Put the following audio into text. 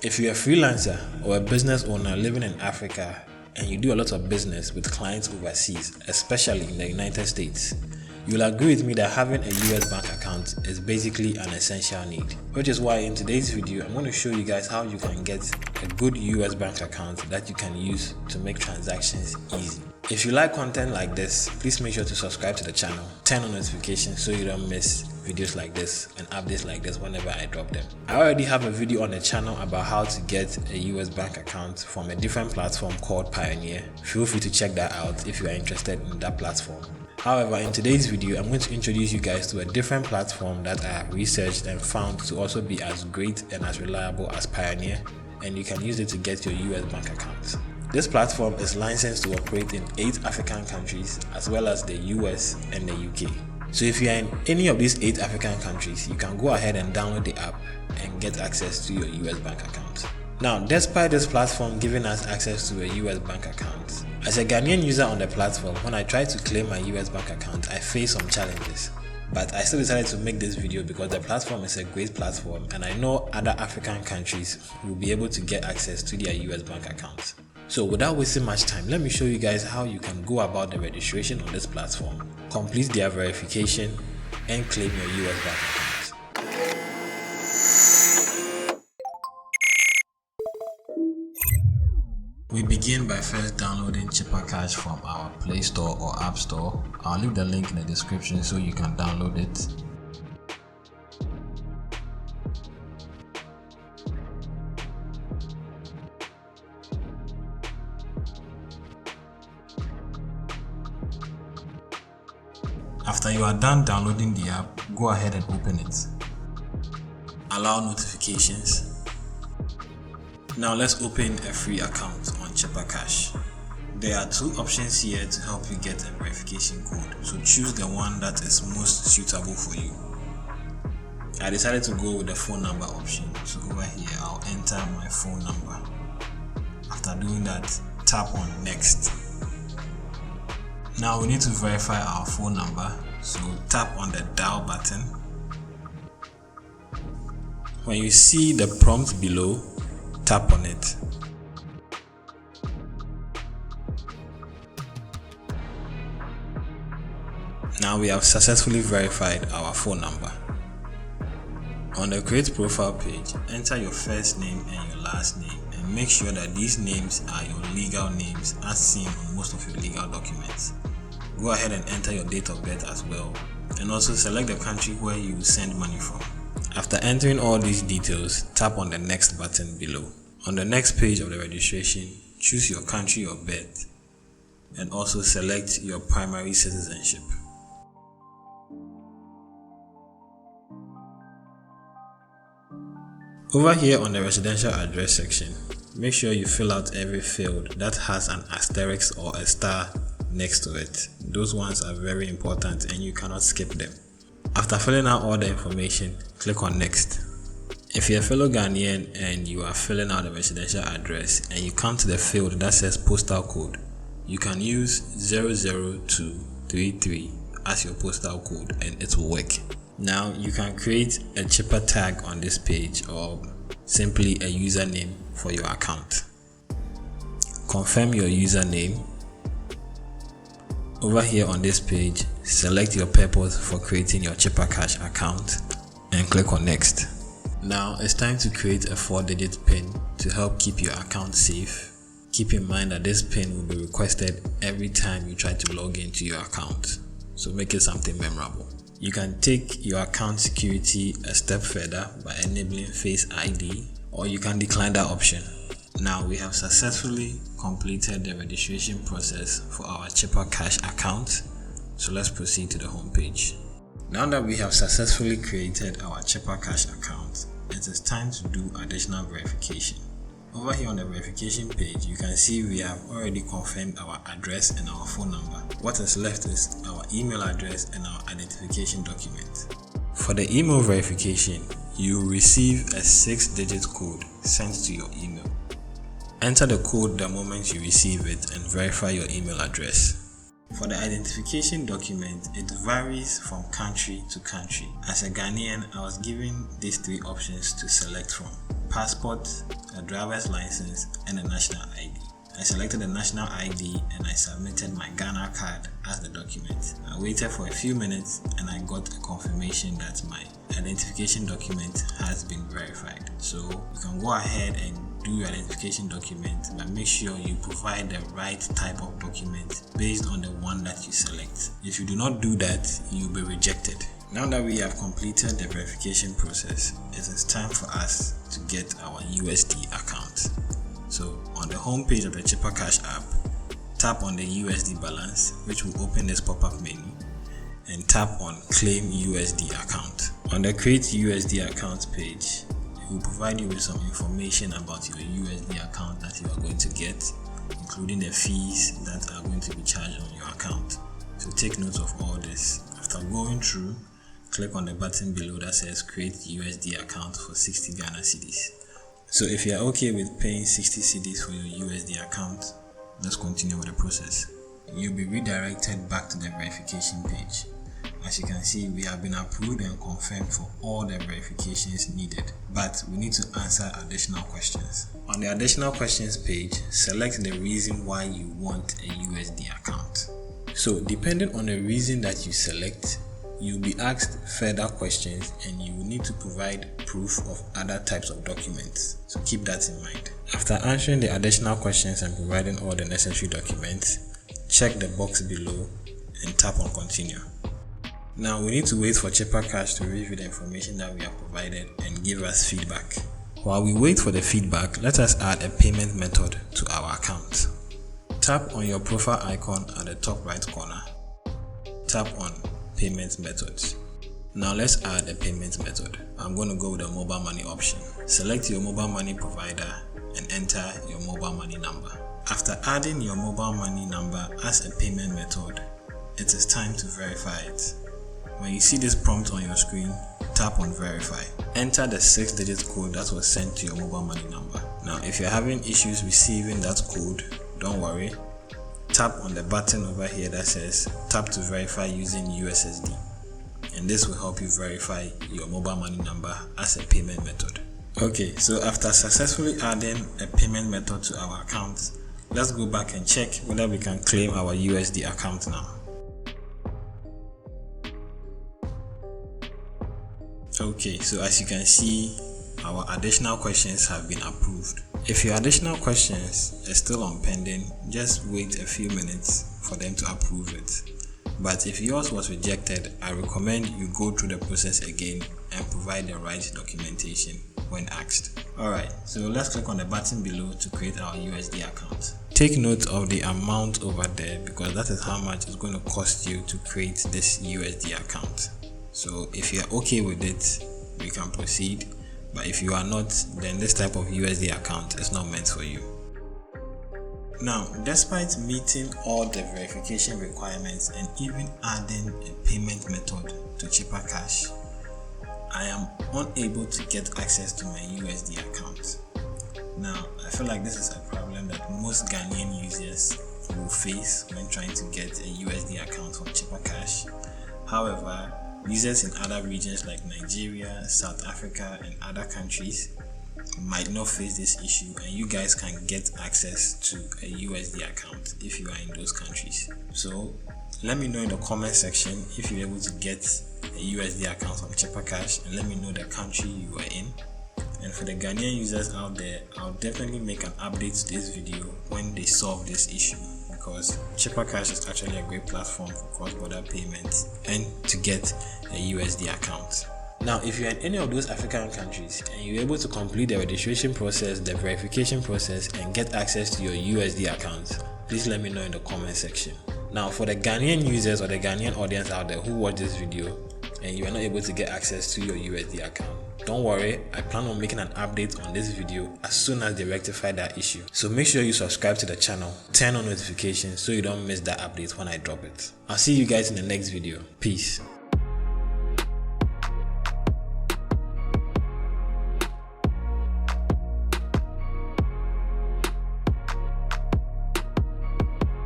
If you're a freelancer or a business owner living in Africa and you do a lot of business with clients overseas, especially in the United States, you'll agree with me that having a US bank account is basically an essential need. Which is why in today's video, I'm going to show you guys how you can get a good US bank account that you can use to make transactions easy. If you like content like this, please make sure to subscribe to the channel, turn on notifications so you don't miss videos like this and updates like this whenever I drop them. I already have a video on the channel about how to get a US bank account from a different platform called Pioneer. Feel free to check that out if you are interested in that platform. However, in today's video, I'm going to introduce you guys to a different platform that I have researched and found to also be as great and as reliable as Pioneer, and you can use it to get your US bank account. This platform is licensed to operate in 8 African countries as well as the US and the UK. So if you are in any of these 8 African countries, you can go ahead and download the app and get access to your US bank account. Now, despite this platform giving us access to a US bank account, as a Ghanaian user on the platform, when I try to claim my US bank account, I face some challenges. But I still decided to make this video because the platform is a great platform and I know other African countries will be able to get access to their US bank accounts. So without wasting much time, let me show you guys how you can go about the registration on this platform, complete their verification, and claim your US bank account. We begin by first downloading Chipper Cash from our Play Store or App Store. I'll leave the link in the description so you can download it. After you are done downloading the app, go ahead and open it. Allow notifications. Now let's open a free account on Chipper Cash. There are 2 options here to help you get a verification code, so choose the one that is most suitable for you. I decided to go with the phone number option, so over here I'll enter my phone number. After doing that, tap on next. Now we need to verify our phone number, so tap on the dial button. When you see the prompt below, tap on it. Now we have successfully verified our phone number. On the create profile page, enter your first name and your last name and make sure that these names are your legal names as seen on most of your legal documents. Go ahead and enter your date of birth as well, and also select the country where you will send money from. After entering all these details, tap on the next button below. On the next page of the registration, choose your country of birth and also select your primary citizenship. Over here on the residential address section, make sure you fill out every field that has an asterisk or a star next to it. Those ones are very important and you cannot skip them. After filling out all the information, click on next. If you're a fellow Ghanaian and you are filling out the residential address and you come to the field that says postal code, you can use 00233 as your postal code and it will work. Now you can create a Chipper tag on this page or simply a username for your account. Confirm your username. Over here on this page, select your purpose for creating your Chipper Cash account and click on next. Now it's time to create a 4-digit PIN to help keep your account safe. Keep in mind that this PIN will be requested every time you try to log into your account, so make it something memorable. You can take your account security a step further by enabling Face ID, or you can decline that option. Now we have successfully completed the registration process for our Chipper Cash account, so let's proceed to the home page. Now that we have successfully created our Chipper Cash account, it is time to do additional verification. Over here on the verification page, you can see we have already confirmed our address and our phone number. What is left is our email address and our identification document. For the email verification, you will receive a 6-digit code sent to your email. Enter the code the moment you receive it and verify your email address. For the identification document, it varies from country to country. As a Ghanaian, I was given these 3 options to select from: passport, a driver's license, and a national ID. I selected the national ID and I submitted my Ghana card as the document. I waited for a few minutes and I got a confirmation that my identification document has been verified. So you can go ahead and do your identification document, but make sure you provide the right type of document based on the one that you select. If you do not do that, you'll be rejected. Now that we have completed the verification process, it is time for us to get our USD account. So on the home page of the Chipper Cash app, tap on the USD balance, which will open this pop-up menu, and tap on Claim USD Account. On the Create USD Account page, it will provide you with some information about your USD account that you are going to get, including the fees that are going to be charged on your account. So take note of all this. After going through, click on the button below that says Create USD Account for 60 Ghana cedis. So if you are okay with paying 60 cedis for your USD account, let's continue with the process. You'll be redirected back to the verification page. As you can see, we have been approved and confirmed for all the verifications needed, but we need to answer additional questions. On the additional questions page, select the reason why you want a USD account. So depending on the reason that you select, you'll be asked further questions and you will need to provide proof of other types of documents. So keep that in mind. After answering the additional questions and providing all the necessary documents, check the box below and tap on continue. Now we need to wait for Chipper Cash to review the information that we have provided and give us feedback. While we wait for the feedback, let us add a payment method to our account. Tap on your profile icon at the top right corner. Tap on Payment Methods. Now let's add a payment method. I'm going to go with the mobile money option. Select your mobile money provider and enter your mobile money number. After adding your mobile money number as a payment method, it is time to verify it. When you see this prompt on your screen, tap on verify. Enter the 6-digit code that was sent to your mobile money number. Now if you're having issues receiving that code, don't worry. Tap on the button over here that says tap to verify using USSD, and this will help you verify your mobile money number as a payment method. Okay, so after successfully adding a payment method to our account, let's go back and check whether we can claim our USD account now. Okay, so as you can see, our additional questions have been approved. If your additional questions are still on pending, just wait a few minutes for them to approve it. But if yours was rejected, I recommend you go through the process again and provide the right documentation when asked. Alright, so let's click on the button below to create our USD account. Take note of the amount over there because that is how much it's going to cost you to create this USD account. So if you're okay with it, we can proceed. But if you are not, then this type of USD account is not meant for you. Now, despite meeting all the verification requirements and even adding a payment method to Chipper Cash, I am unable to get access to my USD account. Now, I feel like this is a problem that most Ghanaian users will face when trying to get a USD account from Chipper Cash. However, users in other regions like Nigeria, South Africa, and other countries might not face this issue, and you guys can get access to a USD account if you are in those countries. So let me know in the comment section if you're able to get a USD account from Chipper Cash, and let me know the country you are in. And for the Ghanaian users out there, I'll definitely make an update to this video when they solve this issue, because Chipper Cash is actually a great platform for cross-border payments and to get a USD account. Now, if you're in any of those African countries and you're able to complete the registration process, the verification process, and get access to your USD account, please let me know in the comment section. Now, for the Ghanaian users or the Ghanaian audience out there who watch this video and you are not able to get access to your USD account, don't worry, I plan on making an update on this video as soon as they rectify that issue. So make sure you subscribe to the channel, turn on notifications so you don't miss that update when I drop it. I'll see you guys in the next video. Peace.